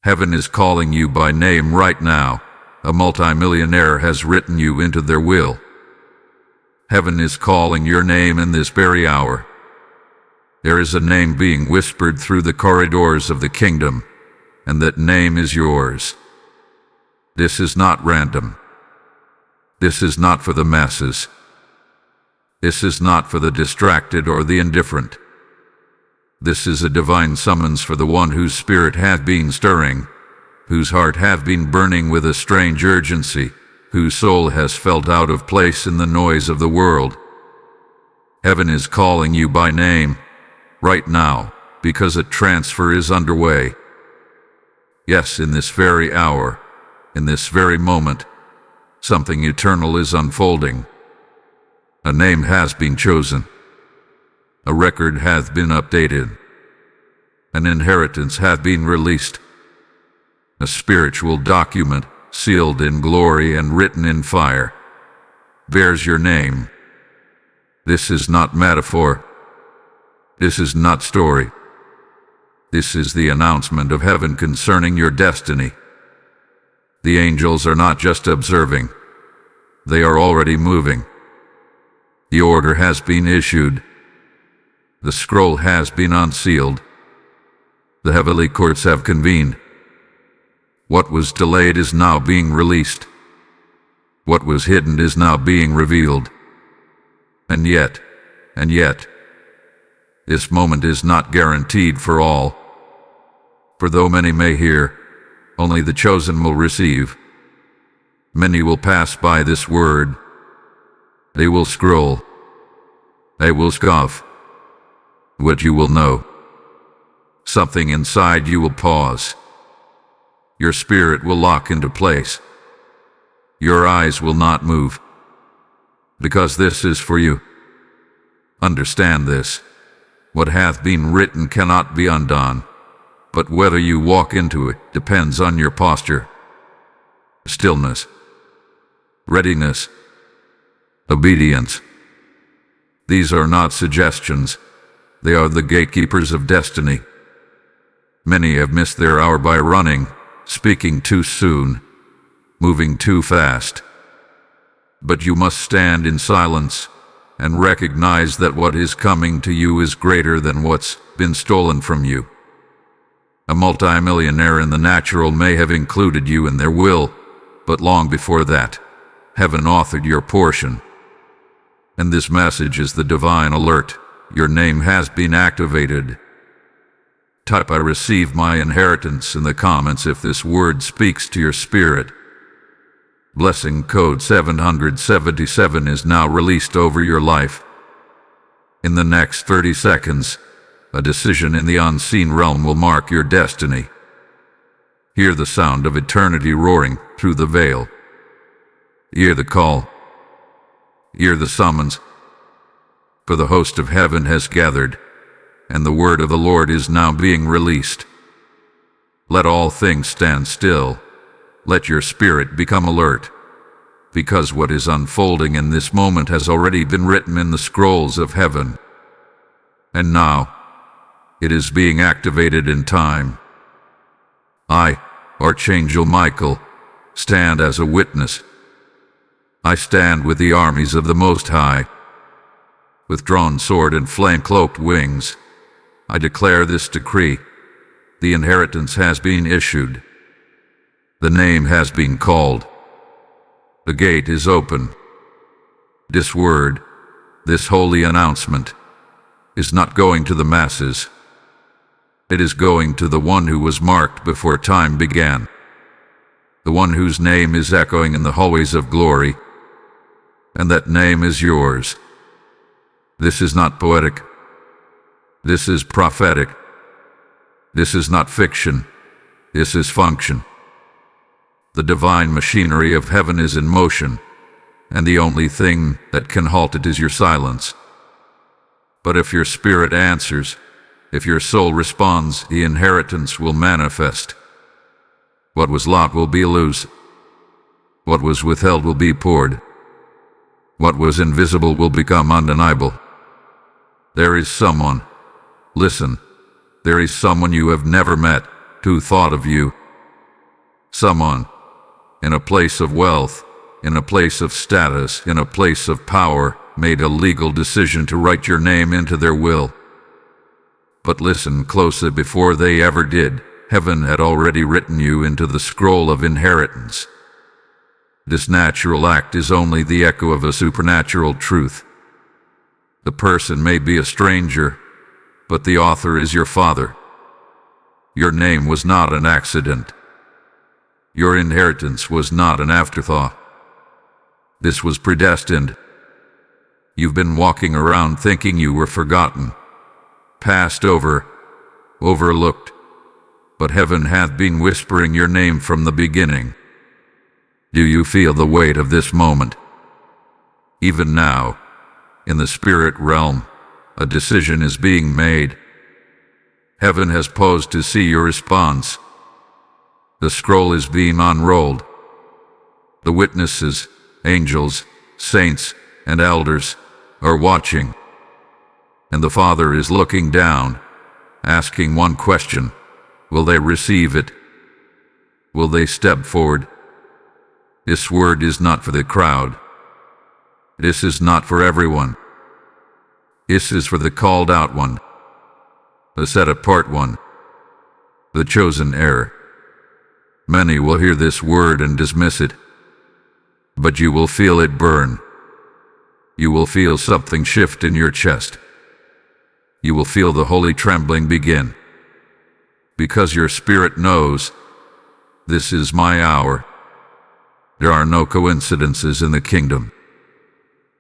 Heaven is calling you by name right now. A multimillionaire has written you into their will. Heaven is calling your name in this very hour. There is a name being whispered through the corridors of the kingdom, and that name is yours. This is not random. This is not for the masses. This is not for the distracted or the indifferent. This is a divine summons for the one whose spirit hath been stirring, whose heart hath been burning with a strange urgency, whose soul has felt out of place in the noise of the world. Heaven is calling you by name, right now, because a transfer is underway. Yes, in this very hour, in this very moment, something eternal is unfolding. A name has been chosen. A record hath been updated. An inheritance hath been released. A spiritual document, sealed in glory and written in fire, bears your name. This is not metaphor. This is not story. This is the announcement of heaven concerning your destiny. The angels are not just observing. They are already moving. The order has been issued. The scroll has been unsealed. The heavenly courts have convened. What was delayed is now being released. What was hidden is now being revealed. And yet, this moment is not guaranteed for all. For though many may hear, only the chosen will receive. Many will pass by this word. They will scroll. They will scoff. What you will know. Something inside you will pause. Your spirit will lock into place. Your eyes will not move. Because this is for you. Understand this. What hath been written cannot be undone, but whether you walk into it depends on your posture. Stillness. Readiness. Obedience. These are not suggestions. They are the gatekeepers of destiny. Many have missed their hour by running, speaking too soon, moving too fast. But you must stand in silence and recognize that what is coming to you is greater than what's been stolen from you. A multimillionaire in the natural may have included you in their will, but long before that, heaven authored your portion. And this message is the divine alert. Your name has been activated. Type "I receive my inheritance" in the comments if this word speaks to your spirit. Blessing code 777 is now released over your life. In the next 30 seconds, a decision in the unseen realm will mark your destiny. Hear the sound of eternity roaring through the veil. Hear the call. Hear the summons. For the host of heaven has gathered, and the word of the Lord is now being released. Let all things stand still. Let your spirit become alert, because what is unfolding in this moment has already been written in the scrolls of heaven. And now, it is being activated in time. I, Archangel Michael, stand as a witness. I stand with the armies of the Most High. With drawn sword and flame-cloaked wings, I declare this decree. The inheritance has been issued. The name has been called. The gate is open. This word, this holy announcement, is not going to the masses. It is going to the one who was marked before time began. The one whose name is echoing in the hallways of glory. And that name is yours. This is not poetic. This is prophetic. This is not fiction. This is function. The divine machinery of heaven is in motion, and the only thing that can halt it is your silence. But if your spirit answers, if your soul responds, the inheritance will manifest. What was locked will be loose. What was withheld will be poured. What was invisible will become undeniable. There is someone, listen, there is someone you have never met, who thought of you, Someone, in a place of wealth, in a place of status, in a place of power, made a legal decision to write your name into their will. But listen closely, before they ever did, heaven had already written you into the scroll of inheritance. This natural act is only the echo of a supernatural truth. The person may be a stranger, but the author is your Father. Your name was not an accident. Your inheritance was not an afterthought. This was predestined. You've been walking around thinking you were forgotten, passed over, overlooked, but heaven hath been whispering your name from the beginning. Do you feel the weight of this moment? Even now, in the spirit realm, a decision is being made. Heaven has paused to see your response. The scroll is being unrolled. The witnesses, angels, saints, and elders are watching. And the Father is looking down, asking one question: will they receive it? Will they step forward? This word is not for the crowd. This is not for everyone. This is for the called out one, the set apart one, the chosen heir. Many will hear this word and dismiss it, but you will feel it burn. You will feel something shift in your chest. You will feel the holy trembling begin, because your spirit knows, this is my hour. There are no coincidences in the kingdom.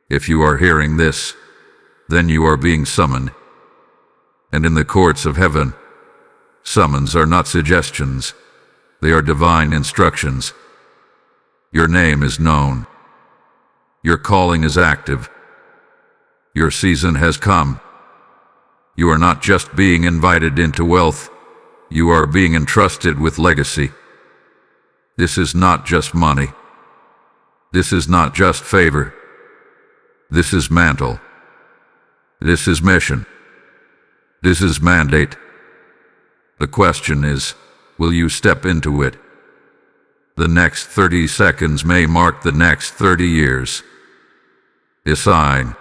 If you are hearing this, then you are being summoned. And in the courts of heaven, summons are not suggestions, they are divine instructions. Your name is known. Your calling is active. Your season has come. You are not just being invited into wealth, you are being entrusted with legacy. This is not just money. This is not just favor. This is mantle. This is mission. This is mandate. The question is, will you step into it? The next 30 seconds may mark the next 30 years. Decide.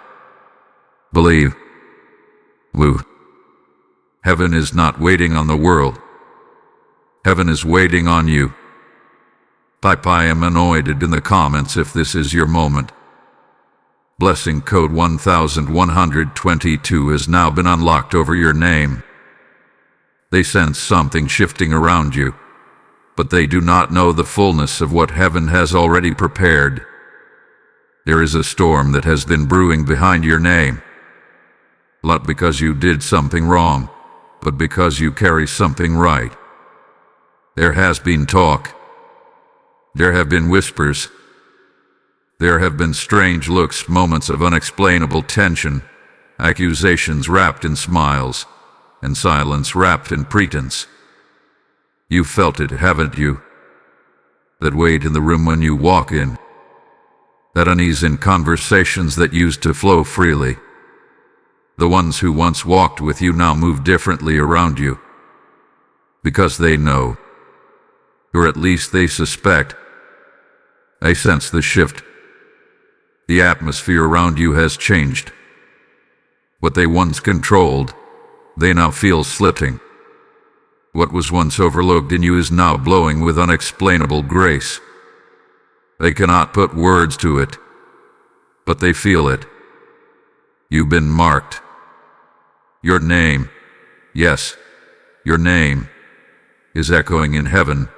Believe. Woo. Heaven is not waiting on the world. Heaven is waiting on you. Type I am anointed in the comments if this is your moment. Blessing code 1122 has now been unlocked over your name. They sense something shifting around you, but they do not know the fullness of what heaven has already prepared. There is a storm that has been brewing behind your name. Not because you did something wrong, but because you carry something right. There has been talk. There have been whispers. There have been strange looks, moments of unexplainable tension, accusations wrapped in smiles, and silence wrapped in pretense. You felt it, haven't you? That weight in the room when you walk in. That unease in conversations that used to flow freely. The ones who once walked with you now move differently around you. Because they know. Or at least they suspect. They sense the shift. The atmosphere around you has changed. What they once controlled, they now feel slitting. What was once overlooked in you is now blowing with unexplainable grace. They cannot put words to it, but they feel it. You've been marked. Your name, yes, your name, is echoing in heaven,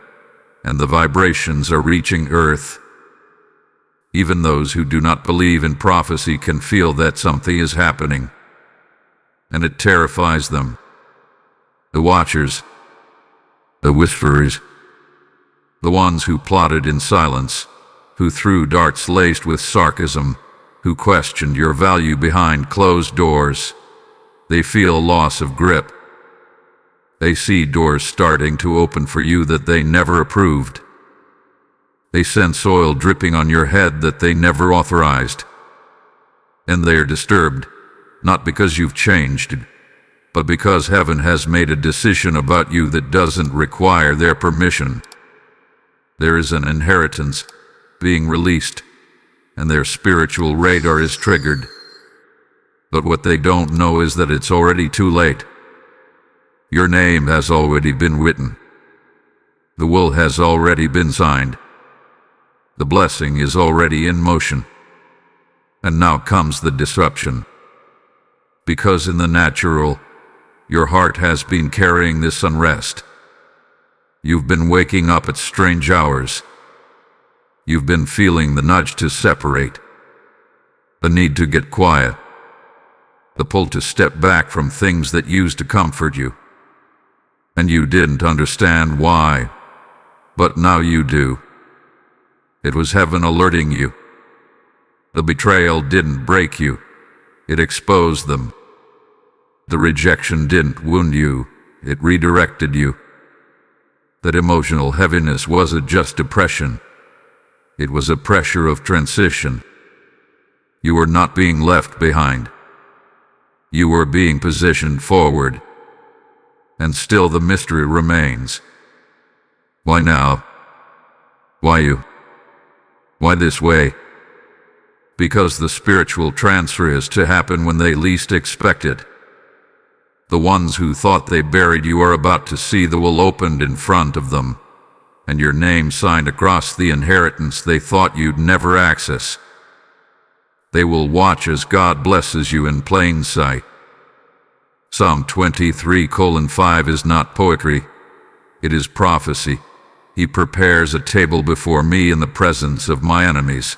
and the vibrations are reaching earth. Even those who do not believe in prophecy can feel that something is happening, and it terrifies them. The watchers, the whisperers, the ones who plotted in silence, who threw darts laced with sarcasm, who questioned your value behind closed doors, they feel loss of grip. They see doors starting to open for you that they never approved. They sense oil dripping on your head that they never authorized. And they are disturbed, not because you've changed, but because heaven has made a decision about you that doesn't require their permission. There is an inheritance being released, and their spiritual radar is triggered. But what they don't know is that it's already too late. Your name has already been written. The will has already been signed. The blessing is already in motion. And now comes the disruption. Because in the natural, your heart has been carrying this unrest. You've been waking up at strange hours. You've been feeling the nudge to separate, the need to get quiet, the pull to step back from things that used to comfort you. And you didn't understand why, but now you do. It was heaven alerting you. The betrayal didn't break you, it exposed them. The rejection didn't wound you, it redirected you. That emotional heaviness wasn't just depression. It was a pressure of transition. You were not being left behind. You were being positioned forward. And still the mystery remains. Why now? Why you? Why this way? Because the spiritual transfer is to happen when they least expect it. The ones who thought they buried you are about to see the will opened in front of them, and your name signed across the inheritance they thought you'd never access. They will watch as God blesses you in plain sight. Psalm 23:5 is not poetry, it is prophecy. He prepares a table before me in the presence of my enemies.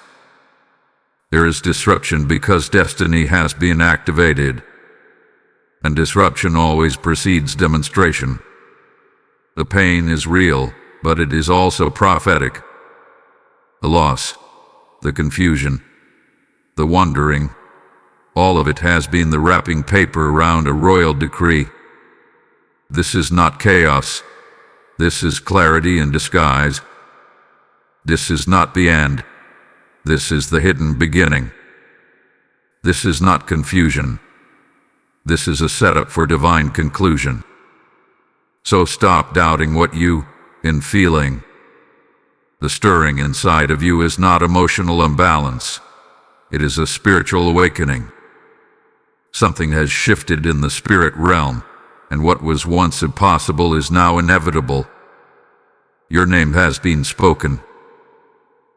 There is disruption because destiny has been activated. And disruption always precedes demonstration. The pain is real, but it is also prophetic. The loss, the confusion, the wondering, all of it has been the wrapping paper around a royal decree. This is not chaos. This is clarity in disguise. This is not the end. This is the hidden beginning. This is not confusion. This is a setup for divine conclusion. So stop doubting what you, in feeling. The stirring inside of you is not emotional imbalance. It is a spiritual awakening. Something has shifted in the spirit realm, and what was once impossible is now inevitable. Your name has been spoken.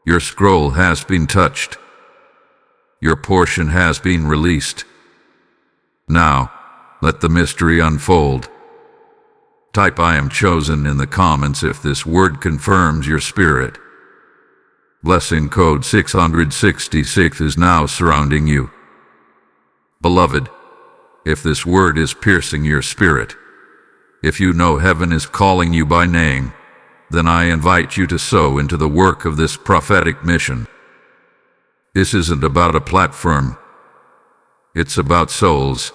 Your scroll has been touched. Your portion has been released. Now, let the mystery unfold. Type "I am chosen" in the comments if this word confirms your spirit. Blessing code 666 is now surrounding you. Beloved, if this word is piercing your spirit, if you know heaven is calling you by name, then I invite you to sow into the work of this prophetic mission. This isn't about a platform. It's about souls.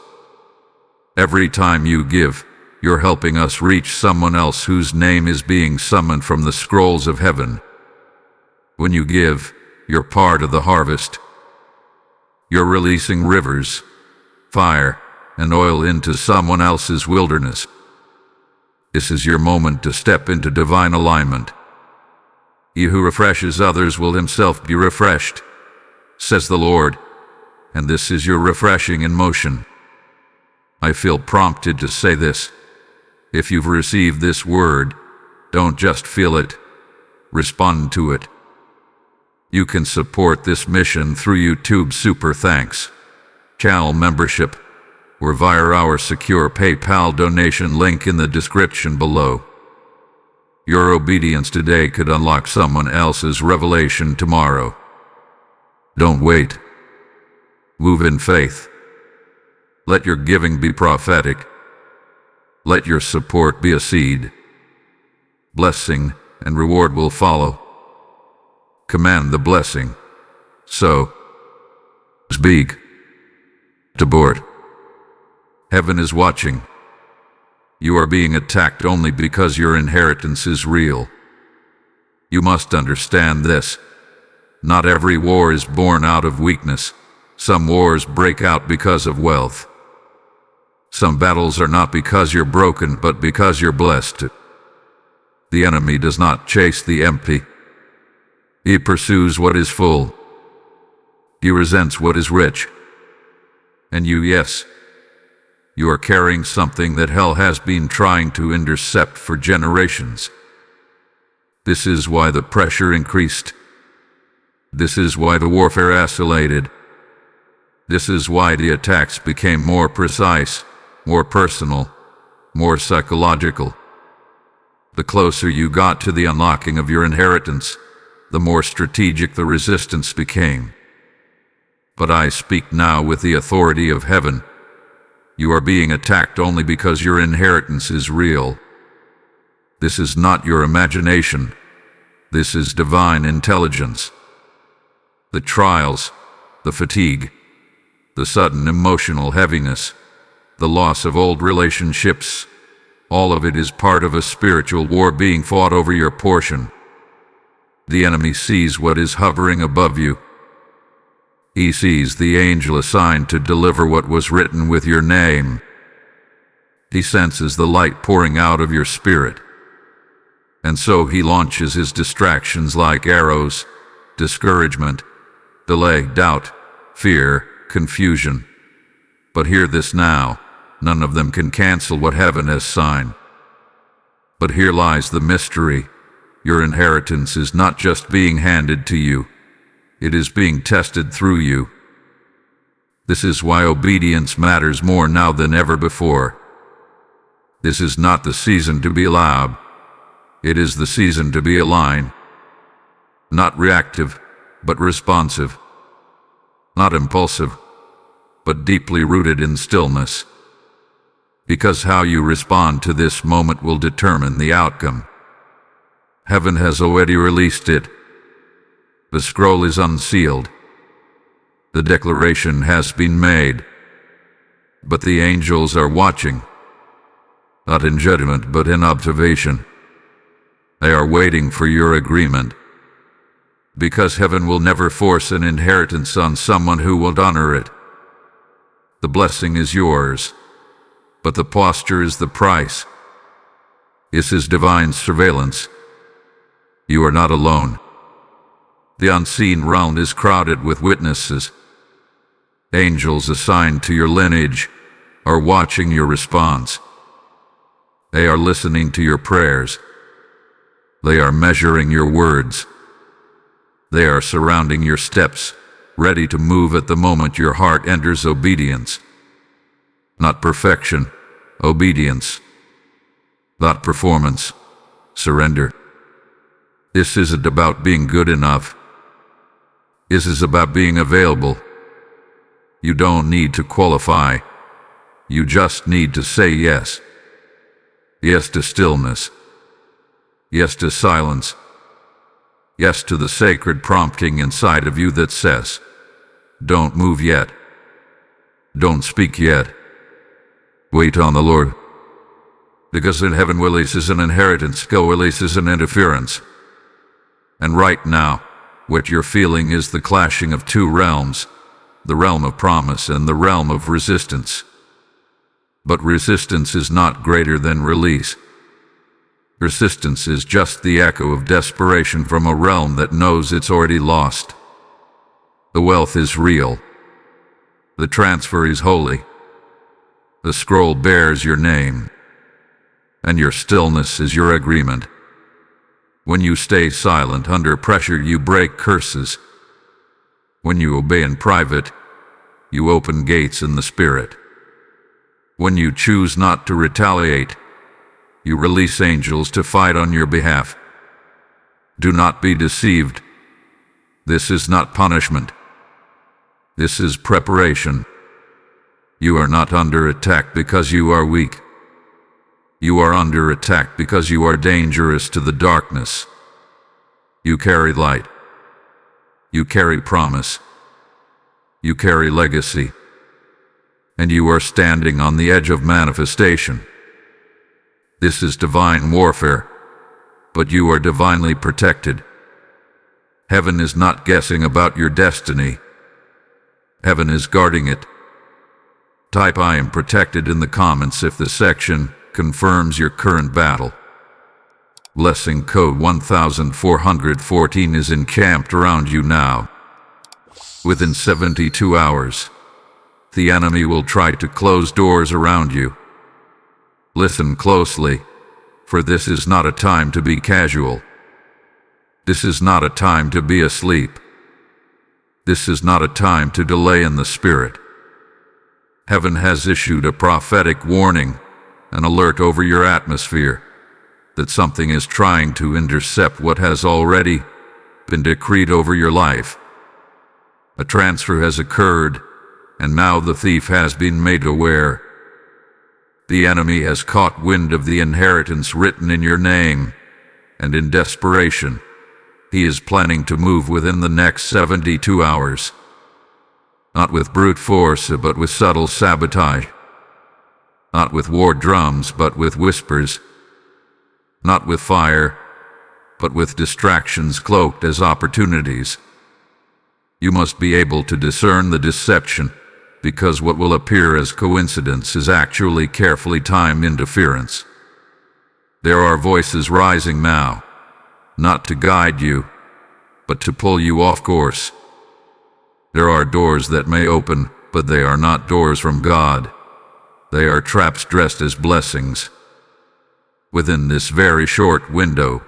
Every time you give, you're helping us reach someone else whose name is being summoned from the scrolls of heaven. When you give, you're part of the harvest. You're releasing rivers, fire, and oil into someone else's wilderness. This is your moment to step into divine alignment. He who refreshes others will himself be refreshed, says the Lord, and this is your refreshing in motion. I feel prompted to say this. If you've received this word, don't just feel it, respond to it. You can support this mission through YouTube Super Thanks, channel membership, or via our secure PayPal donation link in the description below. Your obedience today could unlock someone else's revelation tomorrow. Don't wait. Move in faith. Let your giving be prophetic. Let your support be a seed. Blessing and reward will follow. Command the blessing. So, speak. Abort. Heaven is watching. You are being attacked only because your inheritance is real. You must understand this. Not every war is born out of weakness. Some wars break out because of wealth. Some battles are not because you're broken, but because you're blessed. The enemy does not chase the empty. He pursues what is full. He resents what is rich. And you, yes, you are carrying something that hell has been trying to intercept for generations. This is why the pressure increased. This is why the warfare escalated. This is why the attacks became more precise, more personal, more psychological. The closer you got to the unlocking of your inheritance, the more strategic the resistance became. But I speak now with the authority of heaven. You are being attacked only because your inheritance is real. This is not your imagination. This is divine intelligence. The trials, the fatigue, the sudden emotional heaviness, the loss of old relationships, all of it is part of a spiritual war being fought over your portion. The enemy sees what is hovering above you. He sees the angel assigned to deliver what was written with your name. He senses the light pouring out of your spirit. And so he launches his distractions like arrows: discouragement, delay, doubt, fear, confusion. But hear this now, none of them can cancel what heaven has signed. But here lies the mystery. Your inheritance is not just being handed to you. It is being tested through you. This is why obedience matters more now than ever before. This is not the season to be loud. It is the season to be aligned. Not reactive, but responsive. Not impulsive, but deeply rooted in stillness. Because how you respond to this moment will determine the outcome. Heaven has already released it. The scroll is unsealed. The declaration has been made. But the angels are watching. Not in judgment, but in observation. They are waiting for your agreement. Because heaven will never force an inheritance on someone who won't honor it. The blessing is yours, but the posture is the price. This is divine surveillance. You are not alone. The unseen realm is crowded with witnesses. Angels assigned to your lineage are watching your response. They are listening to your prayers. They are measuring your words. They are surrounding your steps, ready to move at the moment your heart enters obedience. Not perfection, obedience. Not performance, surrender. This isn't about being good enough. This is about being available. You don't need to qualify. You just need to say yes. Yes to stillness. Yes to silence. Yes to the sacred prompting inside of you that says, don't move yet. Don't speak yet. Wait on the Lord. Because in heaven releases an inheritance, go releases an interference. And right now, what you're feeling is the clashing of two realms, the realm of promise and the realm of resistance. But resistance is not greater than release. Resistance is just the echo of desperation from a realm that knows it's already lost. The wealth is real. The transfer is holy. The scroll bears your name. And your stillness is your agreement. When you stay silent under pressure, you break curses. When you obey in private, you open gates in the spirit. When you choose not to retaliate, you release angels to fight on your behalf. Do not be deceived. This is not punishment. This is preparation. You are not under attack because you are weak. You are under attack because you are dangerous to the darkness. You carry light. You carry promise. You carry legacy. And you are standing on the edge of manifestation. This is divine warfare, but you are divinely protected. Heaven is not guessing about your destiny. Heaven is guarding it. Type "I am protected" in the comments if the section confirms your current battle. Blessing code 1414 is encamped around you now. Within 72 hours, the enemy will try to close doors around you. Listen closely, for this is not a time to be casual. This is not a time to be asleep. This is not a time to delay in the Spirit. Heaven has issued a prophetic warning, an alert over your atmosphere, that something is trying to intercept what has already been decreed over your life. A transfer has occurred, and now the thief has been made aware. The enemy has caught wind of the inheritance written in your name, and in desperation, he is planning to move within the next 72 hours. Not with brute force, but with subtle sabotage. Not with war drums, but with whispers. Not with fire, but with distractions cloaked as opportunities. You must be able to discern the deception, because what will appear as coincidence is actually carefully timed interference. There are voices rising now, not to guide you, but to pull you off course. There are doors that may open, but they are not doors from God. They are traps dressed as blessings. Within this very short window,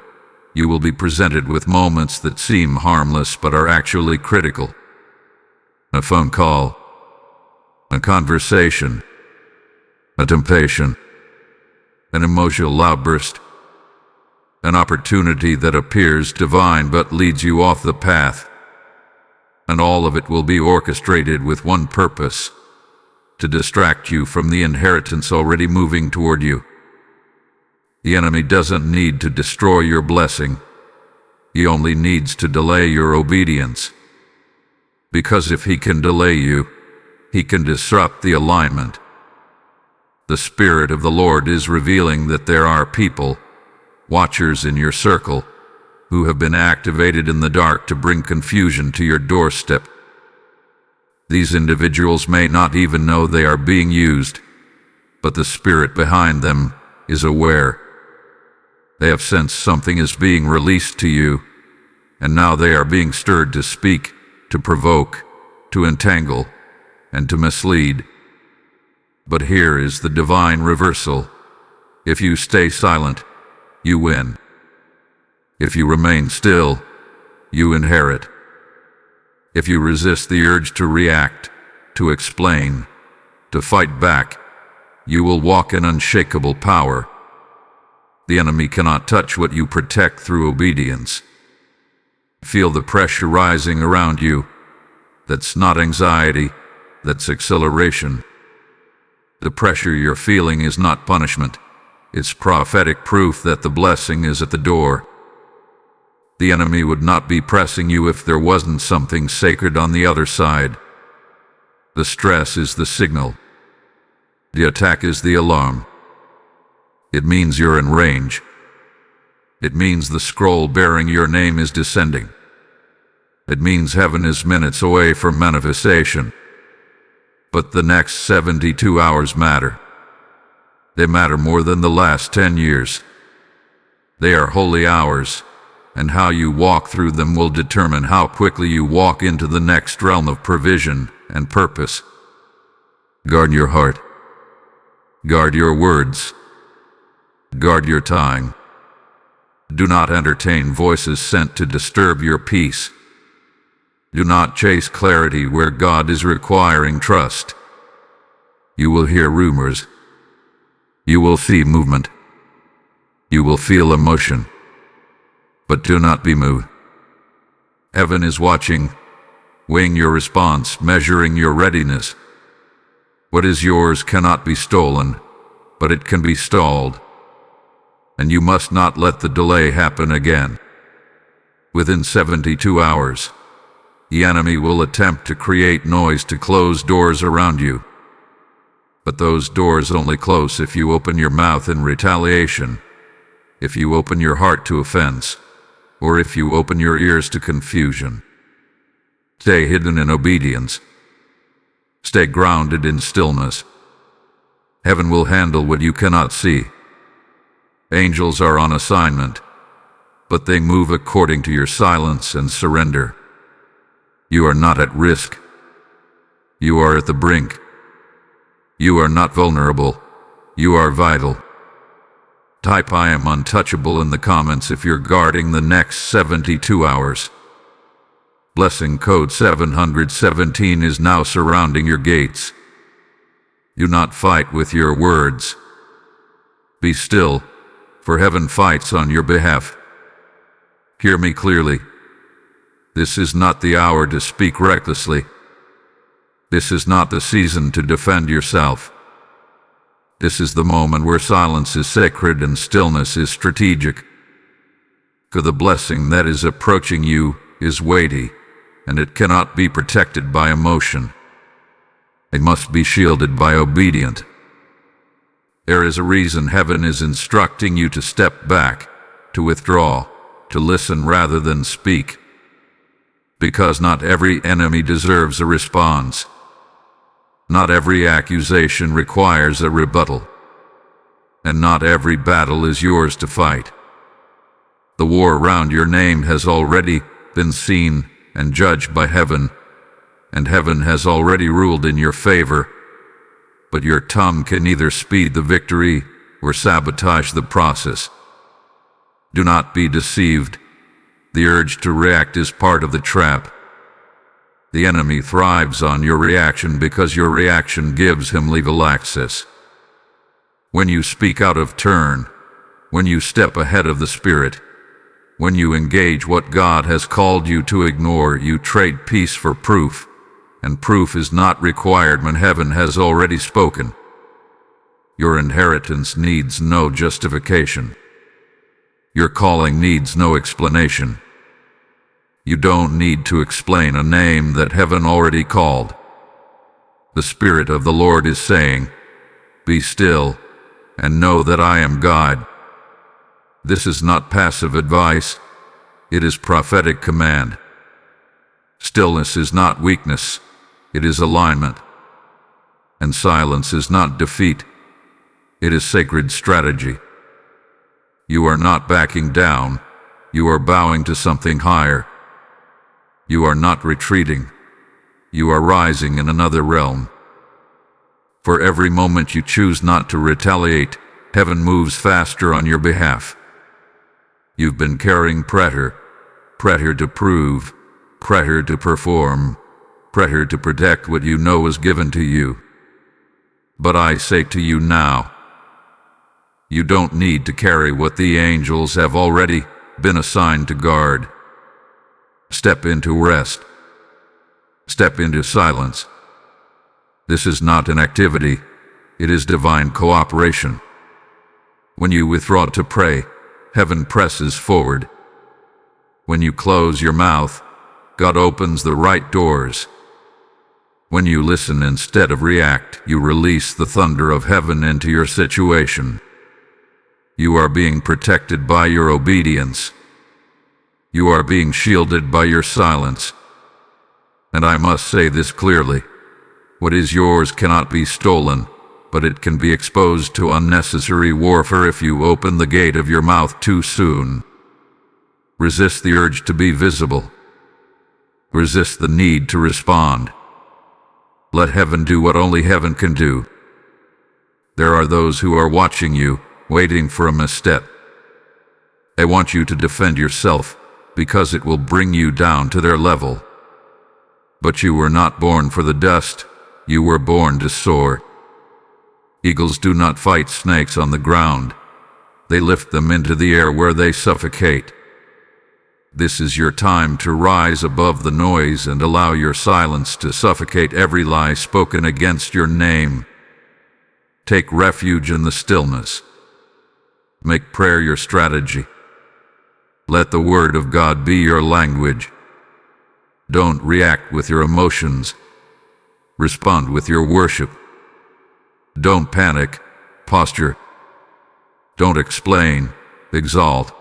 you will be presented with moments that seem harmless but are actually critical. A phone call, a conversation, a temptation, an emotional outburst, an opportunity that appears divine but leads you off the path. And all of it will be orchestrated with one purpose: to distract you from the inheritance already moving toward you. The enemy doesn't need to destroy your blessing. He only needs to delay your obedience. Because if he can delay you, he can disrupt the alignment. The Spirit of the Lord is revealing that there are people, watchers in your circle, who have been activated in the dark to bring confusion to your doorstep. These individuals may not even know they are being used, but the Spirit behind them is aware. They have sensed something is being released to you, and now they are being stirred to speak, to provoke, to entangle, and to mislead. But here is the divine reversal. If you stay silent, you win. If you remain still, you inherit. If you resist the urge to react, to explain, to fight back, you will walk in unshakable power. The enemy cannot touch what you protect through obedience. Feel the pressure rising around you. That's not anxiety, that's acceleration. The pressure you're feeling is not punishment. It's prophetic proof that the blessing is at the door. The enemy would not be pressing you if there wasn't something sacred on the other side. The stress is the signal. The attack is the alarm. It means you're in range. It means the scroll bearing your name is descending. It means heaven is minutes away from manifestation. But the next 72 hours matter. They matter more than the last 10 years. They are holy hours, and how you walk through them will determine how quickly you walk into the next realm of provision and purpose. Guard your heart. Guard your words. Guard your time. Do not entertain voices sent to disturb your peace. Do not chase clarity where God is requiring trust. You will hear rumors. You will see movement. You will feel emotion. But do not be moved. Heaven is watching, weighing your response, measuring your readiness. What is yours cannot be stolen, but it can be stalled. And you must not let the delay happen again. Within 72 hours, the enemy will attempt to create noise to close doors around you. But those doors only close if you open your mouth in retaliation, if you open your heart to offense, or if you open your ears to confusion. Stay hidden in obedience. Stay grounded in stillness. Heaven will handle what you cannot see. Angels are on assignment, but they move according to your silence and surrender. You are not at risk. You are at the brink. You are not vulnerable. You are vital. Type "I am untouchable" in the comments if you're guarding the next 72 hours. Blessing code 717 is now surrounding your gates. Do not fight with your words. Be still, for heaven fights on your behalf. Hear me clearly. This is not the hour to speak recklessly. This is not the season to defend yourself. This is the moment where silence is sacred and stillness is strategic. For the blessing that is approaching you is weighty, and it cannot be protected by emotion. It must be shielded by obedience. There is a reason heaven is instructing you to step back, to withdraw, to listen rather than speak. Because not every enemy deserves a response. Not every accusation requires a rebuttal. And not every battle is yours to fight. The war around your name has already been seen and judged by heaven, and heaven has already ruled in your favor. But your tongue can either speed the victory or sabotage the process. Do not be deceived. The urge to react is part of the trap. The enemy thrives on your reaction because your reaction gives him legal access. When you speak out of turn, when you step ahead of the Spirit, when you engage what God has called you to ignore, you trade peace for proof, and proof is not required when heaven has already spoken. Your inheritance needs no justification. Your calling needs no explanation. You don't need to explain a name that heaven already called. The Spirit of the Lord is saying, "Be still, and know that I am God." This is not passive advice, it is prophetic command. Stillness is not weakness, it is alignment. And silence is not defeat, it is sacred strategy. You are not backing down, you are bowing to something higher. You are not retreating, you are rising in another realm. For every moment you choose not to retaliate, heaven moves faster on your behalf. You've been carrying pressure to prove, pressure to perform, pressure to protect what you know is given to you. But I say to you now, you don't need to carry what the angels have already been assigned to guard. Step into rest. Step into silence. This is not an activity, it is divine cooperation. When you withdraw to pray, heaven presses forward. When you close your mouth, God opens the right doors. When you listen instead of react, you release the thunder of heaven into your situation. You are being protected by your obedience. You are being shielded by your silence. And I must say this clearly. What is yours cannot be stolen, but it can be exposed to unnecessary warfare if you open the gate of your mouth too soon. Resist the urge to be visible. Resist the need to respond. Let heaven do what only heaven can do. There are those who are watching you, waiting for a misstep. They want you to defend yourself, because it will bring you down to their level. But you were not born for the dust, you were born to soar. Eagles do not fight snakes on the ground. They lift them into the air where they suffocate. This is your time to rise above the noise and allow your silence to suffocate every lie spoken against your name. Take refuge in the stillness. Make prayer your strategy. Let the Word of God be your language. Don't react with your emotions. Respond with your worship. Don't panic, posture. Don't explain, exalt.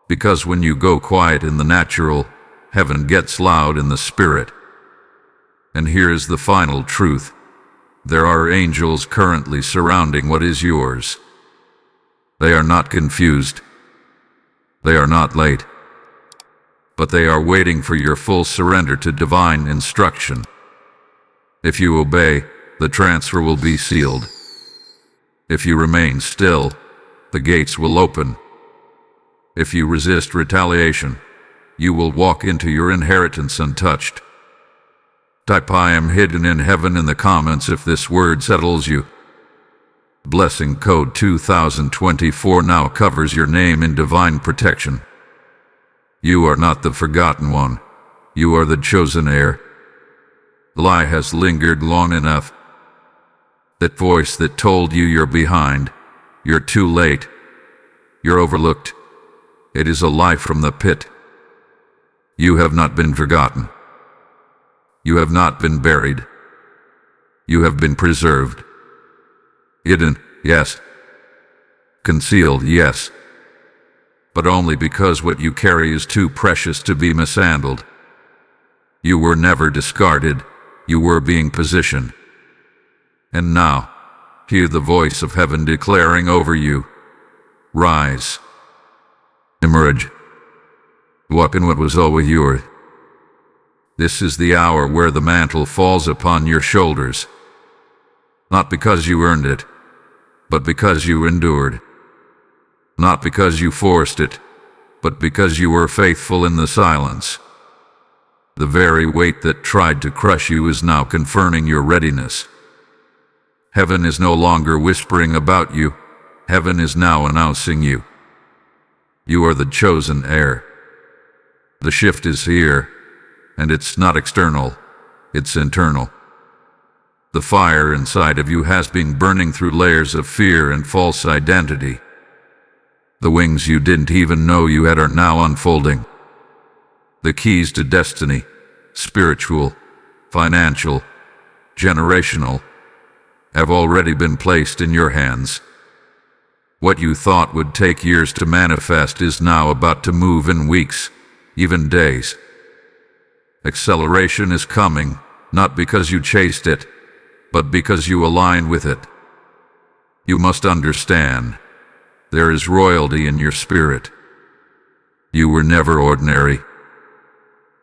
Because when you go quiet in the natural, heaven gets loud in the spirit. And here is the final truth. There are angels currently surrounding what is yours. They are not confused. They are not late, but they are waiting for your full surrender to divine instruction. If you obey, the transfer will be sealed. If you remain still, the gates will open. If you resist retaliation, you will walk into your inheritance untouched. Type "I am hidden in heaven" in the comments if this word settles you. Blessing code 2024 now covers your name in divine protection. You are not the forgotten one. You are the chosen heir. The lie has lingered long enough. That voice that told you you're behind, you're too late, you're overlooked, it is a lie from the pit. You have not been forgotten. You have not been buried. You have been preserved. Hidden, yes. Concealed, yes. But only because what you carry is too precious to be mishandled. You were never discarded, you were being positioned. And now, hear the voice of heaven declaring over you, rise, emerge, walk in what was always yours. This is the hour where the mantle falls upon your shoulders, not because you earned it, but because you endured. Not because you forced it, but because you were faithful in the silence. The very weight that tried to crush you is now confirming your readiness. Heaven is no longer whispering about you. Heaven is now announcing you. You are the chosen heir. The shift is here, and it's not external, it's internal. The fire inside of you has been burning through layers of fear and false identity. The wings you didn't even know you had are now unfolding. The keys to destiny, spiritual, financial, generational, have already been placed in your hands. What you thought would take years to manifest is now about to move in weeks, even days. Acceleration is coming, not because you chased it, but because you align with it. You must understand, there is royalty in your spirit. You were never ordinary.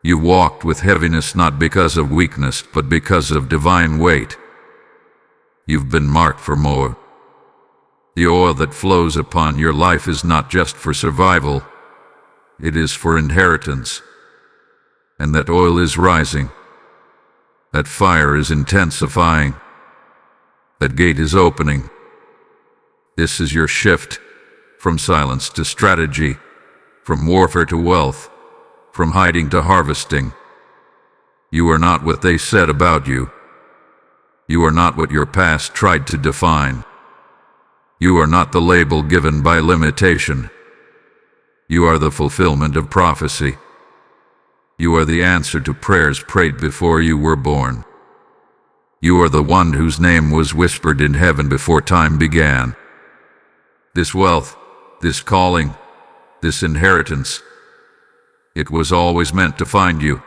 You walked with heaviness not because of weakness, but because of divine weight. You've been marked for more. The oil that flows upon your life is not just for survival, it is for inheritance. And that oil is rising. That fire is intensifying. That gate is opening. This is your shift, from silence to strategy, from warfare to wealth, from hiding to harvesting. You are not what they said about you. You are not what your past tried to define. You are not the label given by limitation. You are the fulfillment of prophecy. You are the answer to prayers prayed before you were born. You are the one whose name was whispered in heaven before time began. This wealth, this calling, this inheritance, it was always meant to find you.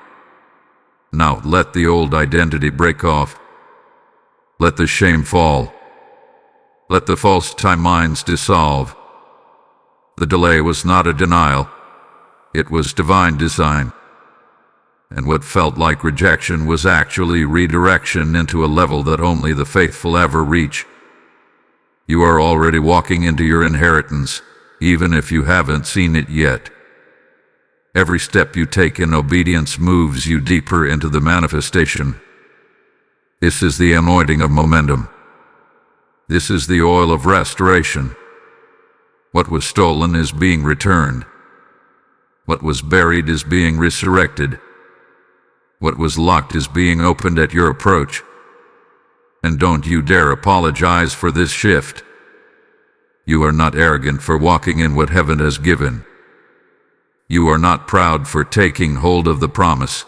Now let the old identity break off. Let the shame fall. Let the false timelines dissolve. The delay was not a denial. It was divine design. And what felt like rejection was actually redirection into a level that only the faithful ever reach. You are already walking into your inheritance, even if you haven't seen it yet. Every step you take in obedience moves you deeper into the manifestation. This is the anointing of momentum. This is the oil of restoration. What was stolen is being returned. What was buried is being resurrected. What was locked is being opened at your approach. And don't you dare apologize for this shift. You are not arrogant for walking in what heaven has given. You are not proud for taking hold of the promise.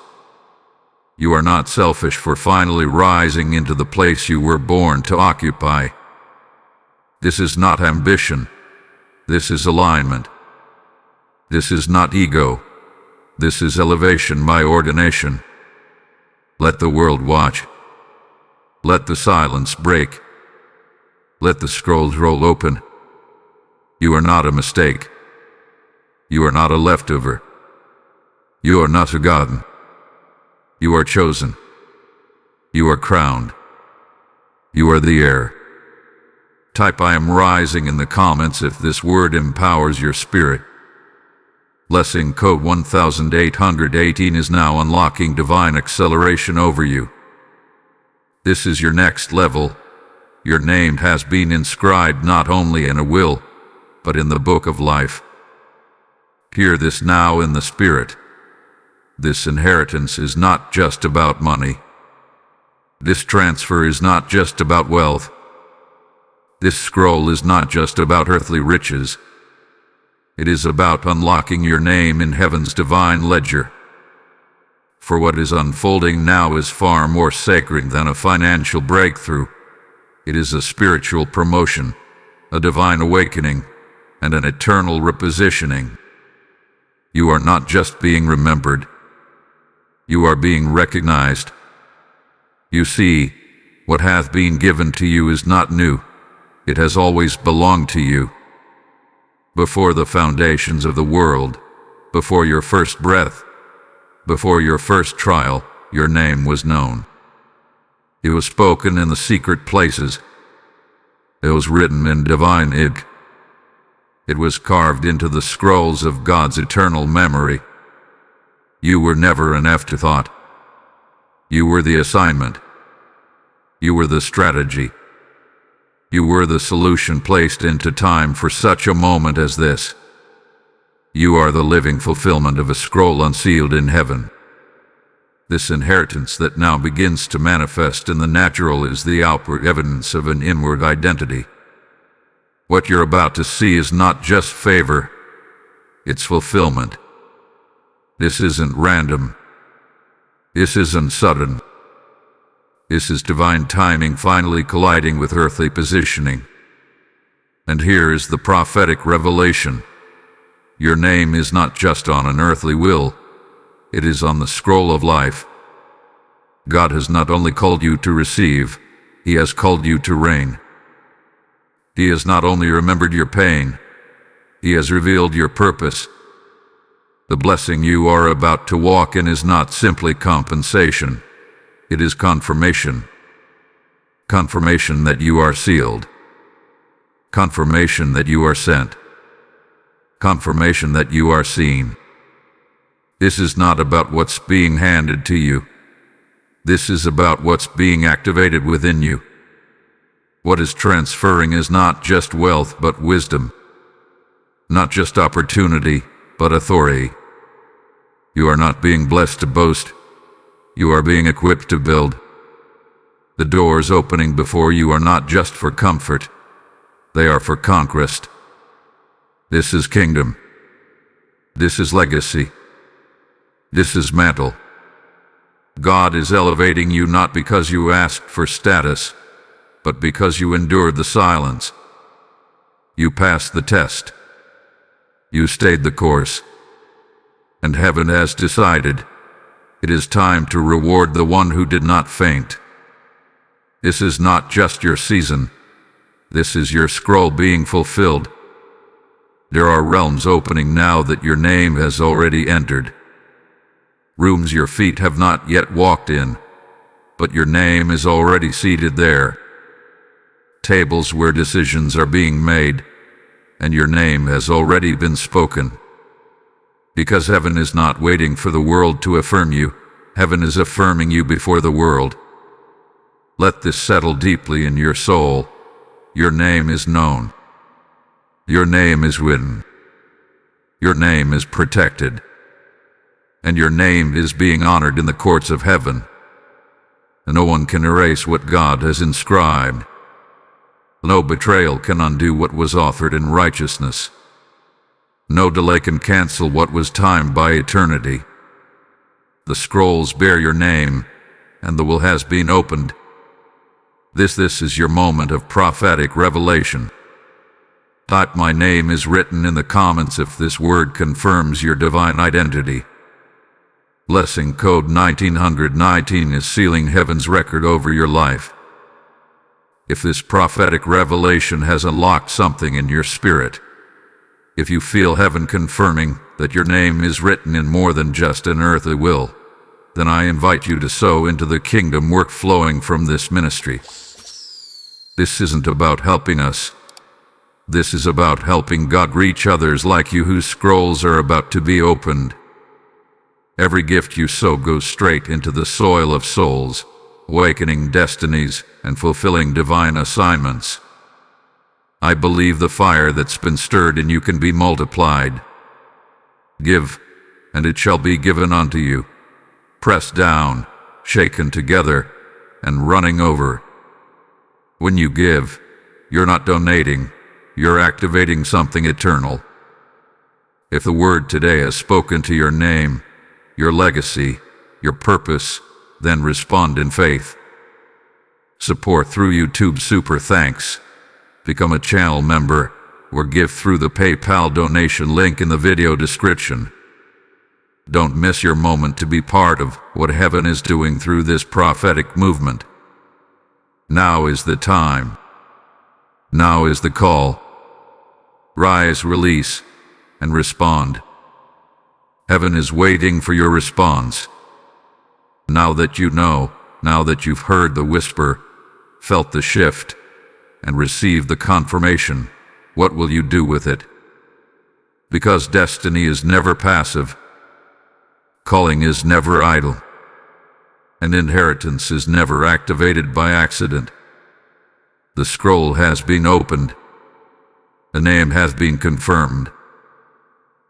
You are not selfish for finally rising into the place you were born to occupy. This is not ambition. This is alignment. This is not ego. This is elevation by ordination. Let the world watch. Let the silence break. Let the scrolls roll open. You are not a mistake. You are not a leftover. You are not forgotten. You are chosen. You are crowned. You are the heir. Type "I am rising" in the comments if this word empowers your spirit. Blessing code 1818 is now unlocking divine acceleration over you. This is your next level. Your name has been inscribed not only in a will, but in the book of life. Hear this now in the spirit. This inheritance is not just about money. This transfer is not just about wealth. This scroll is not just about earthly riches. It is about unlocking your name in heaven's divine ledger. For what is unfolding now is far more sacred than a financial breakthrough. It is a spiritual promotion, a divine awakening, and an eternal repositioning. You are not just being remembered. You are being recognized. You see, what hath been given to you is not new. It has always belonged to you. Before the foundations of the world, before your first breath, before your first trial, your name was known. It was spoken in the secret places. It was written in divine ink. It was carved into the scrolls of God's eternal memory. You were never an afterthought. You were the assignment. You were the strategy. You were the solution placed into time for such a moment as this. You are the living fulfillment of a scroll unsealed in heaven. This inheritance that now begins to manifest in the natural is the outward evidence of an inward identity. What you're about to see is not just favor, it's fulfillment. This isn't random. This isn't sudden. This is divine timing finally colliding with earthly positioning. And here is the prophetic revelation. Your name is not just on an earthly will, it is on the scroll of life. God has not only called you to receive, He has called you to reign. He has not only remembered your pain, He has revealed your purpose. The blessing you are about to walk in is not simply compensation. It is confirmation. Confirmation that you are sealed. Confirmation that you are sent. Confirmation that you are seen. This is not about what's being handed to you. This is about what's being activated within you. What is transferring is not just wealth but wisdom. Not just opportunity, but authority. You are not being blessed to boast. You are being equipped to build. The doors opening before you are not just for comfort. They are for conquest. This is kingdom. This is legacy. This is mantle. God is elevating you not because you asked for status, but because you endured the silence. You passed the test. You stayed the course. And heaven has decided. It is time to reward the one who did not faint. This is not just your season. This is your scroll being fulfilled. There are realms opening now that your name has already entered. Rooms your feet have not yet walked in, but your name is already seated there. Tables where decisions are being made, and your name has already been spoken. Because heaven is not waiting for the world to affirm you, heaven is affirming you before the world. Let this settle deeply in your soul. Your name is known. Your name is written. Your name is protected. And your name is being honored in the courts of heaven. And no one can erase what God has inscribed. No betrayal can undo what was offered in righteousness. No delay can cancel what was timed by eternity. The scrolls bear your name, and the will has been opened. This is your moment of prophetic revelation. Type "My name is written" in the comments if this word confirms your divine identity. Blessing code 1919 is sealing heaven's record over your life. If this prophetic revelation has unlocked something in your spirit, If you feel heaven confirming that your name is written in more than just an earthly will, then I invite you to sow into the kingdom work flowing from this ministry. This isn't about helping us. This is about helping God reach others like you whose scrolls are about to be opened. Every gift you sow goes straight into the soil of souls, awakening destinies and fulfilling divine assignments. I believe the fire that's been stirred in you can be multiplied. Give, and it shall be given unto you, pressed down, shaken together, and running over. When you give, you're not donating, you're activating something eternal. If the word today has spoken to your name, your legacy, your purpose, then respond in faith. Support through YouTube Super Thanks. Become a channel member or give through the PayPal donation link in the video description. Don't miss your moment to be part of what heaven is doing through this prophetic movement. Now is the time. Now is the call. Rise, release, and respond. Heaven is waiting for your response. Now that you know, now that you've heard the whisper, felt the shift, and received the confirmation, what will you do with it? Because destiny is never passive, calling is never idle, and inheritance is never activated by accident. The scroll has been opened, a name has been confirmed.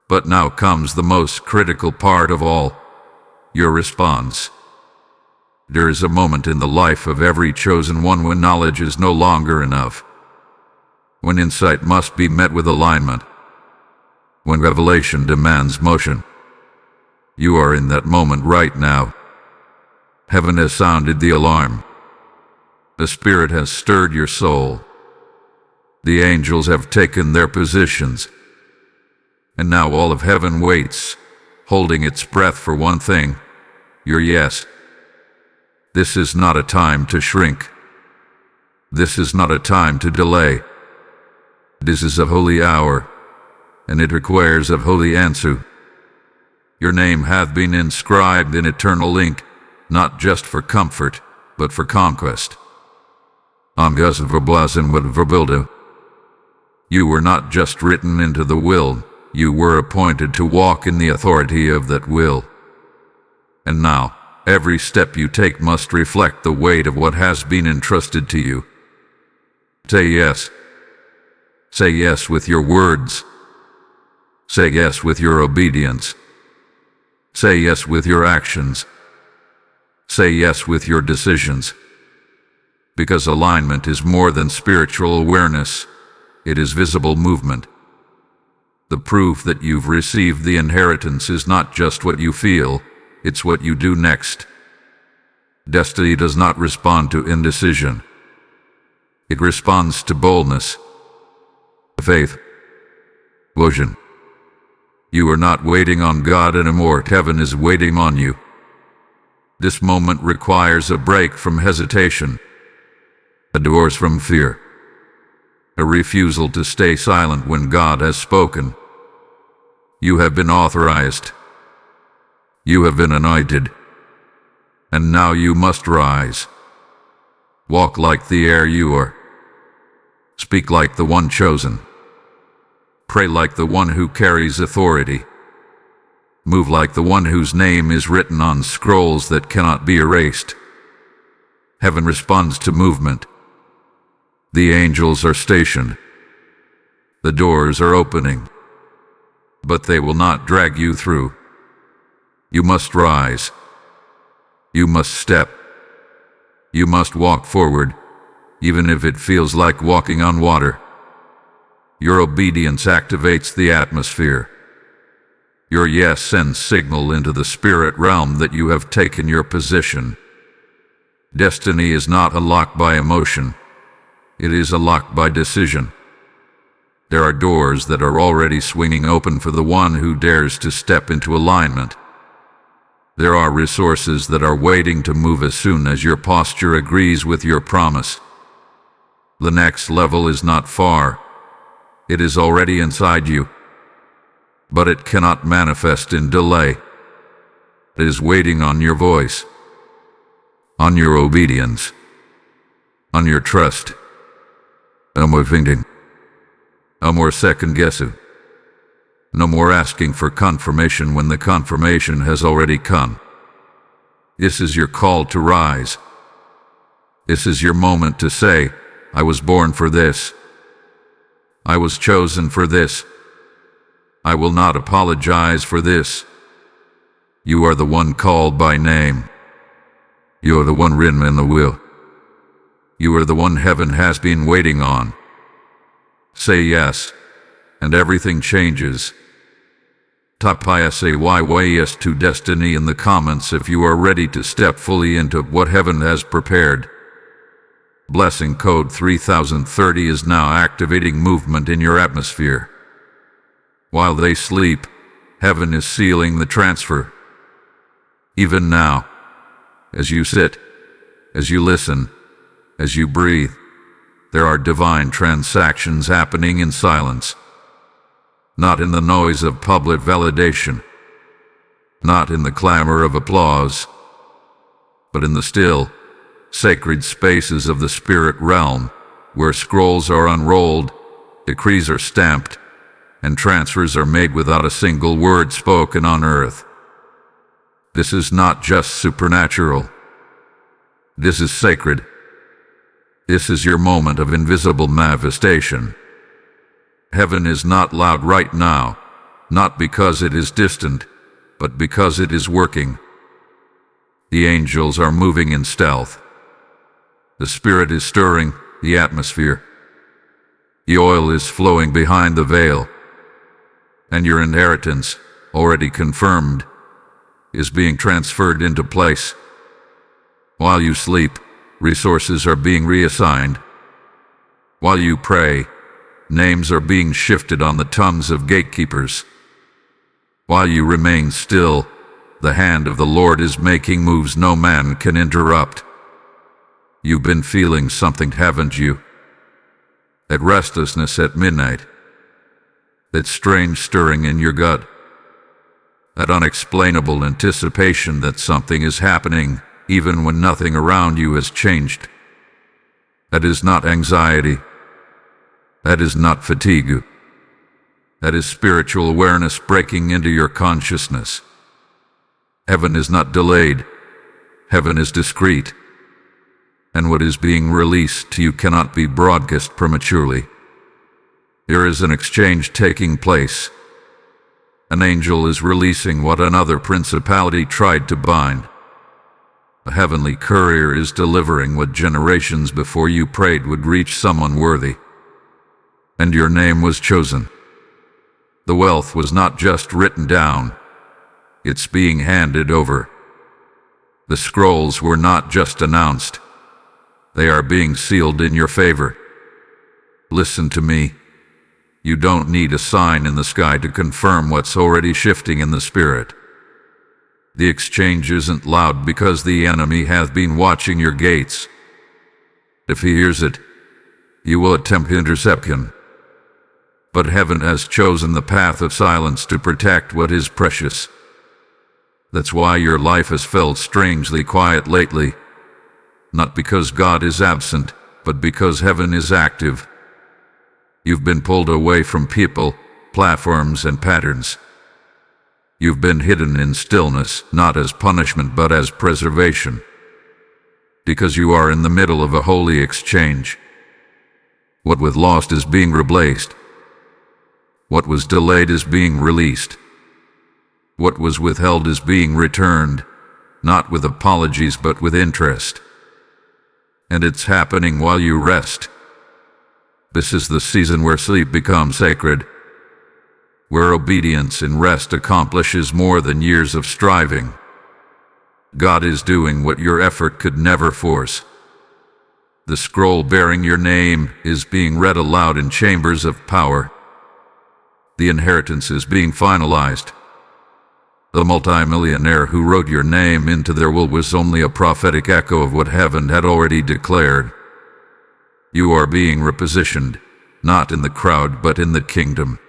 But now comes the most critical part of all, your response. There is a moment in the life of every chosen one when knowledge is no longer enough, when insight must be met with alignment, when revelation demands motion. You are in that moment right now. Heaven has sounded the alarm. The Spirit has stirred your soul. The angels have taken their positions. And now all of heaven waits, holding its breath for one thing, your yes. This is not a time to shrink. This is not a time to delay. This is a holy hour, and it requires a holy answer. Your name hath been inscribed in eternal ink, not just for comfort, but for conquest. You were not just written into the will, you were appointed to walk in the authority of that will. And now, every step you take must reflect the weight of what has been entrusted to you. Say yes. Say yes with your words. Say yes with your obedience. Say yes with your actions. Say yes with your decisions. Because alignment is more than spiritual awareness, it is visible movement. The proof that you've received the inheritance is not just what you feel, it's what you do next. Destiny does not respond to indecision. It responds to boldness, faith, vision. You are not waiting on God anymore. Heaven is waiting on you. This moment requires a break from hesitation, a divorce from fear, a refusal to stay silent when God has spoken. You have been authorized. You have been anointed. And now you must rise. Walk like the air you are. Speak like the one chosen. Pray like the one who carries authority. Move like the one whose name is written on scrolls that cannot be erased. Heaven responds to movement. The angels are stationed. The doors are opening. But they will not drag you through. You must rise. You must step. You must walk forward, even if it feels like walking on water. Your obedience activates the atmosphere. Your yes sends signal into the spirit realm that you have taken your position. Destiny is not unlocked by emotion. It is unlocked by decision. There are doors that are already swinging open for the one who dares to step into alignment. There are resources that are waiting to move as soon as your posture agrees with your promise. The next level is not far. It is already inside you. but it cannot manifest in delay. It is waiting on your voice, on your obedience, on your trust. No more thinking, no more second guessing, no more asking for confirmation when the confirmation has already come. This is your call to rise. This is your moment to say, I was born for this. I was chosen for this. I will not apologize for this. You are the one called by name. You are the one written in the will. You are the one heaven has been waiting on. Say yes, and everything changes. Type yes to destiny in the comments if you are ready to step fully into what heaven has prepared. Blessing code 3030 is now activating movement in your atmosphere. While they sleep, heaven is sealing the transfer. Even now, as you sit, as you listen, as you breathe, there are divine transactions happening in silence. Not in the noise of public validation, not in the clamor of applause, but in the still, sacred spaces of the spirit realm, where scrolls are unrolled, decrees are stamped, and transfers are made without a single word spoken on earth. This is not just supernatural. This is sacred. This is your moment of invisible manifestation. Heaven is not loud right now, not because it is distant, but because it is working. The angels are moving in stealth. The Spirit is stirring the atmosphere. The oil is flowing behind the veil. And your inheritance, already confirmed, is being transferred into place. While you sleep, resources are being reassigned. While you pray, names are being shifted on the tongues of gatekeepers. While you remain still, the hand of the Lord is making moves no man can interrupt. You've been feeling something, haven't you? That restlessness at midnight. That strange stirring in your gut. That unexplainable anticipation that something is happening, even when nothing around you has changed. That is not anxiety. That is not fatigue. That is spiritual awareness breaking into your consciousness. Heaven is not delayed. Heaven is discreet. And what is being released to you cannot be broadcast prematurely. There is an exchange taking place. An angel is releasing what another principality tried to bind. A heavenly courier is delivering what generations before you prayed would reach someone worthy. And your name was chosen. The wealth was not just written down. It's being handed over. The scrolls were not just announced. They are being sealed in your favor. Listen to me. You don't need a sign in the sky to confirm what's already shifting in the spirit. The exchange isn't loud because the enemy has been watching your gates. If he hears it, you will attempt interception. But heaven has chosen the path of silence to protect what is precious. That's why your life has felt strangely quiet lately. Not because God is absent, but because heaven is active. You've been pulled away from people, platforms, and patterns. You've been hidden in stillness, not as punishment but as preservation. Because you are in the middle of a holy exchange. What was lost is being replaced. What was delayed is being released. What was withheld is being returned, not with apologies but with interest. And it's happening while you rest. This is the season where sleep becomes sacred, where obedience and rest accomplishes more than years of striving. God is doing what your effort could never force. The scroll bearing your name is being read aloud in chambers of power. The inheritance is being finalized. The multi-millionaire who wrote your name into their will was only a prophetic echo of what heaven had already declared. You are being repositioned, not in the crowd but in the kingdom.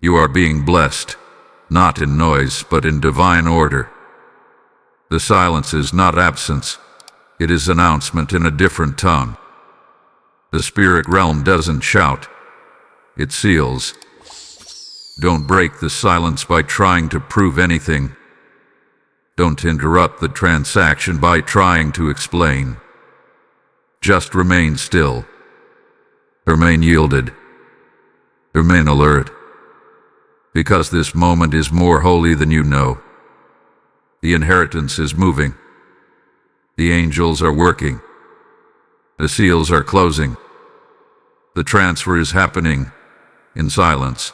You are being blessed, not in noise, but in divine order. The silence is not absence. It is announcement in a different tongue. The spirit realm doesn't shout. It seals. Don't break the silence by trying to prove anything. Don't interrupt the transaction by trying to explain. Just remain still. Remain yielded. Remain alert. Because this moment is more holy than you know. The inheritance is moving. The angels are working. The seals are closing. The transfer is happening in silence.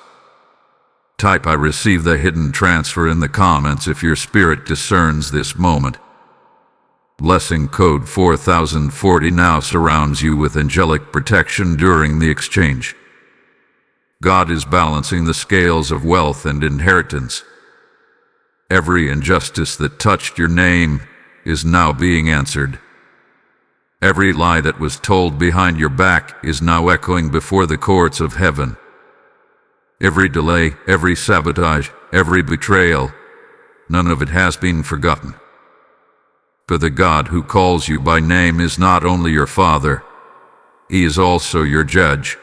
Type "I receive the hidden transfer" in the comments if your spirit discerns this moment. Blessing code 4040 now surrounds you with angelic protection during the exchange. God is balancing the scales of wealth and inheritance. Every injustice that touched your name is now being answered. Every lie that was told behind your back is now echoing before the courts of heaven. Every delay, every sabotage, every betrayal, none of it has been forgotten. For the God who calls you by name is not only your Father, He is also your judge.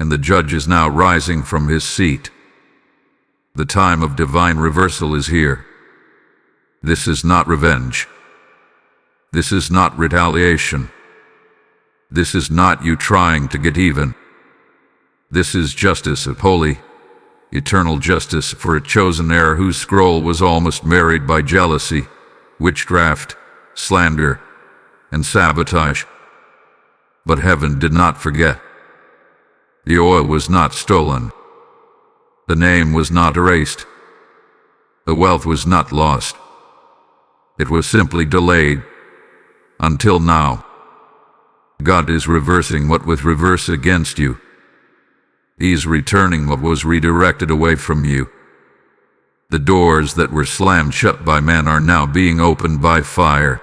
And the judge is now rising from his seat. The time of divine reversal is here. This is not revenge. This is not retaliation. This is not you trying to get even. This is justice of holy, eternal justice for a chosen heir whose scroll was almost marred by jealousy, witchcraft, slander, and sabotage. But heaven did not forget. The oil was not stolen. The name was not erased. The wealth was not lost. It was simply delayed. Until now. God is reversing what was reversed against you. He is returning what was redirected away from you. The doors that were slammed shut by men are now being opened by fire.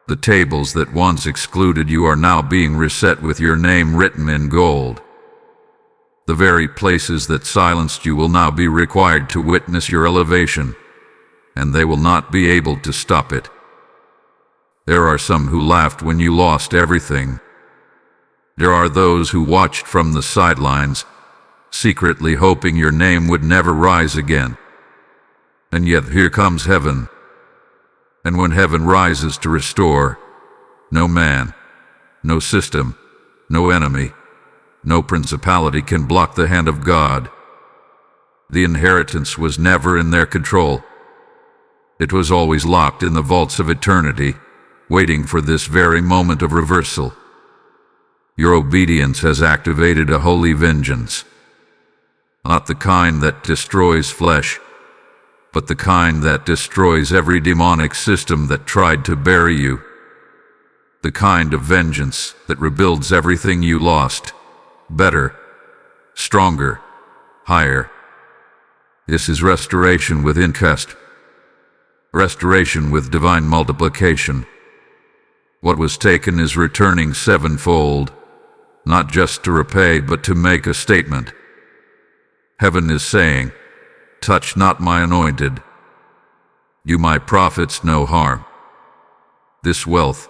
The tables that once excluded you are now being reset with your name written in gold. The very places that silenced you will now be required to witness your elevation, and they will not be able to stop it. There are some who laughed when you lost everything. There are those who watched from the sidelines, secretly hoping your name would never rise again. And yet here comes heaven. And when heaven rises to restore, no man, no system, no enemy, no principality can block the hand of God. The inheritance was never in their control. It was always locked in the vaults of eternity, waiting for this very moment of reversal. Your obedience has activated a holy vengeance. Not the kind that destroys flesh, but the kind that destroys every demonic system that tried to bury you. The kind of vengeance that rebuilds everything you lost, better, stronger, higher. This is restoration with interest. Restoration with divine multiplication. What was taken is returning sevenfold, not just to repay but to make a statement. Heaven is saying, "Touch not my anointed. Do my prophets no harm." This wealth,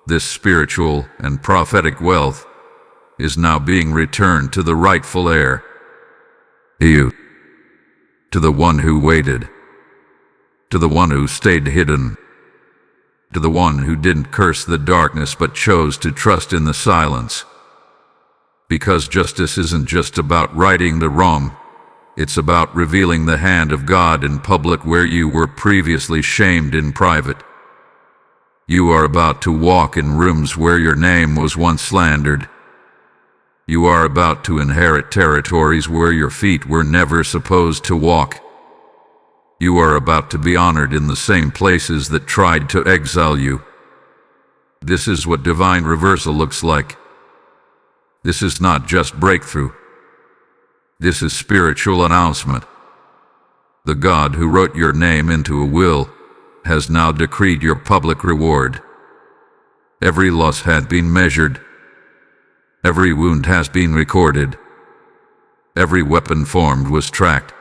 this spiritual and prophetic wealth, is now being returned to the rightful heir. You. To the one who waited. To the one who stayed hidden. To the one who didn't curse the darkness but chose to trust in the silence. Because justice isn't just about righting the wrong, it's about revealing the hand of God in public where you were previously shamed in private. You are about to walk in rooms where your name was once slandered. You are about to inherit territories where your feet were never supposed to walk. You are about to be honored in the same places that tried to exile you. This is what divine reversal looks like. This is not just breakthrough. This is spiritual announcement. The God who wrote your name into a will has now decreed your public reward. Every loss had been measured. Every wound has been recorded. Every weapon formed was tracked.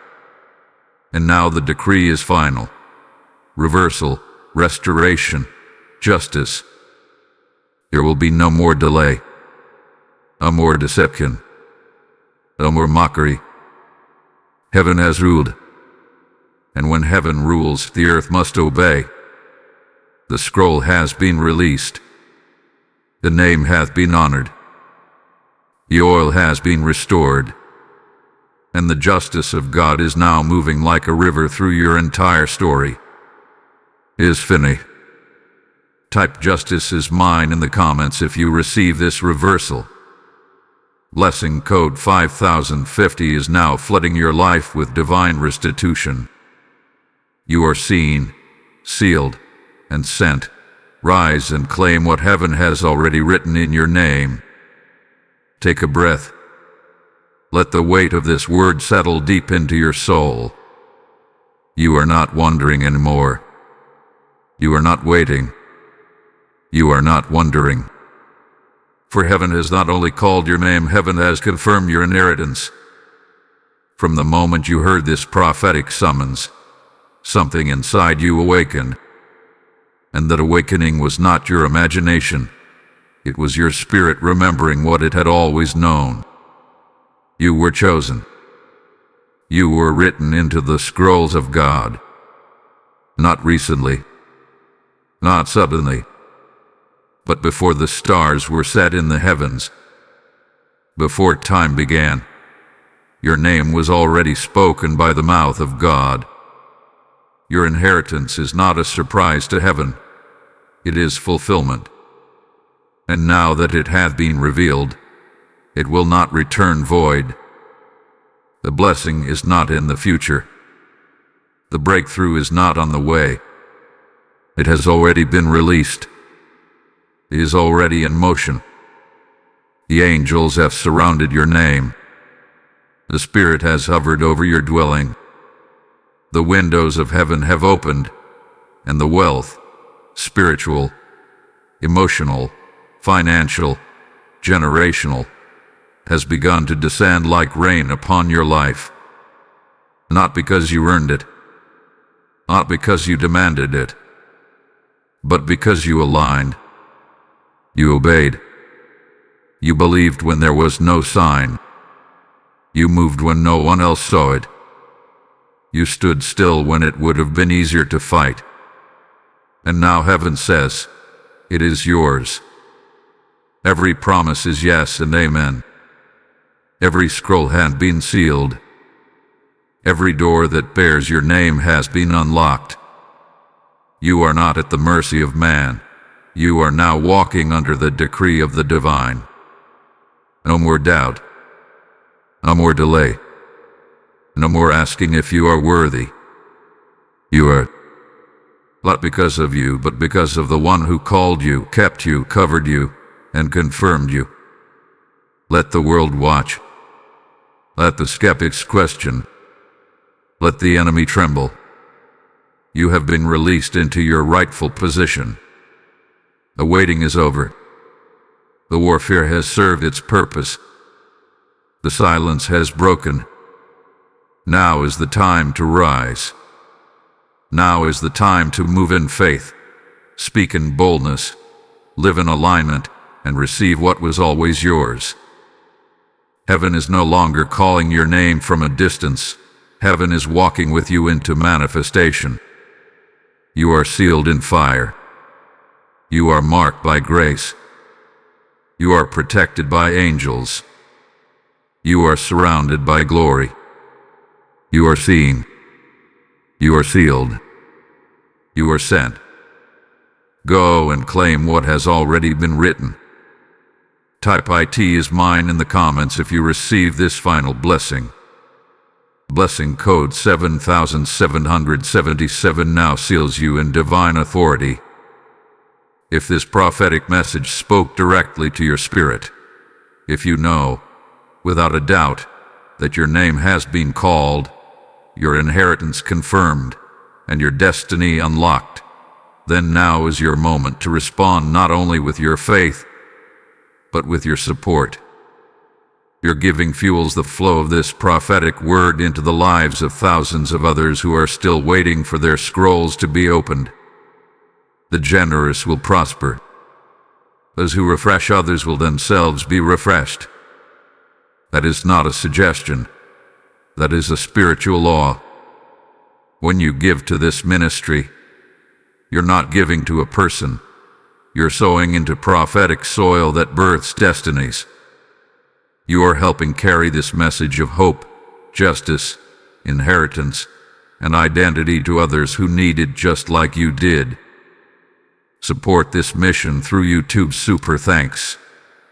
And now the decree is final. Reversal, restoration, justice. There will be no more delay. No more deception. No more mockery. Heaven has ruled. And when heaven rules, the earth must obey. The scroll has been released. The name hath been honored. The oil has been restored. And the justice of God is now moving like a river through your entire story. Is finished. Type justice is mine in the comments if you receive this reversal. Blessing code 5050 is now flooding your life with divine restitution. You are seen, sealed, and sent. Rise and claim what heaven has already written in your name. Take a breath. Let the weight of this word settle deep into your soul. You are not wondering anymore. You are not waiting. You are not wondering. For heaven has not only called your name, heaven has confirmed your inheritance. From the moment you heard this prophetic summons, something inside you awakened. And that awakening was not your imagination. It was your spirit remembering what it had always known. You were chosen. You were written into the scrolls of God. Not recently. Not suddenly. But before the stars were set in the heavens. Before time began. Your name was already spoken by the mouth of God. Your inheritance is not a surprise to heaven. It is fulfillment. And now that it hath been revealed, it will not return void. The blessing is not in the future. The breakthrough is not on the way. It has already been released. It is already in motion. The angels have surrounded your name. The Spirit has hovered over your dwelling. The windows of heaven have opened, and the wealth, spiritual, emotional, financial, generational, has begun to descend like rain upon your life. Not because you earned it, not because you demanded it, but because you aligned. You obeyed. You believed when there was no sign. You moved when no one else saw it. You stood still when it would have been easier to fight. And now heaven says, it is yours. Every promise is yes and amen. Every scroll had been sealed. Every door that bears your name has been unlocked. You are not at the mercy of man. You are now walking under the decree of the divine. No more doubt. No more delay. No more asking if you are worthy. You are. Not because of you, but because of the one who called you, kept you, covered you, and confirmed you. Let the world watch. Let the skeptics question. Let the enemy tremble. You have been released into your rightful position. The waiting is over. The warfare has served its purpose. The silence has broken. Now is the time to rise. Now is the time to move in faith, speak in boldness, live in alignment, and receive what was always yours. Heaven is no longer calling your name from a distance. Heaven is walking with you into manifestation. You are sealed in fire. You are marked by grace. You are protected by angels. You are surrounded by glory. You are seen. You are sealed. You are sent. Go and claim what has already been written. Type "IT is mine" in the comments if you receive this final blessing. Blessing code 7777 now seals you in divine authority. If this prophetic message spoke directly to your spirit, if you know, without a doubt, that your name has been called, your inheritance confirmed, and your destiny unlocked, then now is your moment to respond not only with your faith, but with your support. Your giving fuels the flow of this prophetic word into the lives of thousands of others who are still waiting for their scrolls to be opened. The generous will prosper. Those who refresh others will themselves be refreshed. That is not a suggestion. That is a spiritual law. When you give to this ministry, you're not giving to a person. You're sowing into prophetic soil that births destinies. You are helping carry this message of hope, justice, inheritance, and identity to others who need it just like you did. Support this mission through YouTube Super Thanks.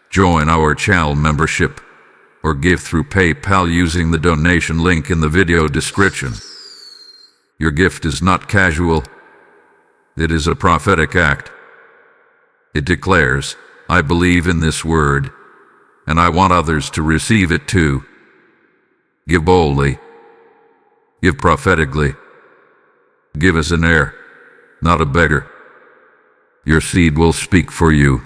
Join our channel membership, or give through PayPal using the donation link in the video description. Your gift is not casual. It is a prophetic act. It declares, I believe in this word, and I want others to receive it too. Give boldly. Give prophetically. Give as an heir, not a beggar. Your seed will speak for you.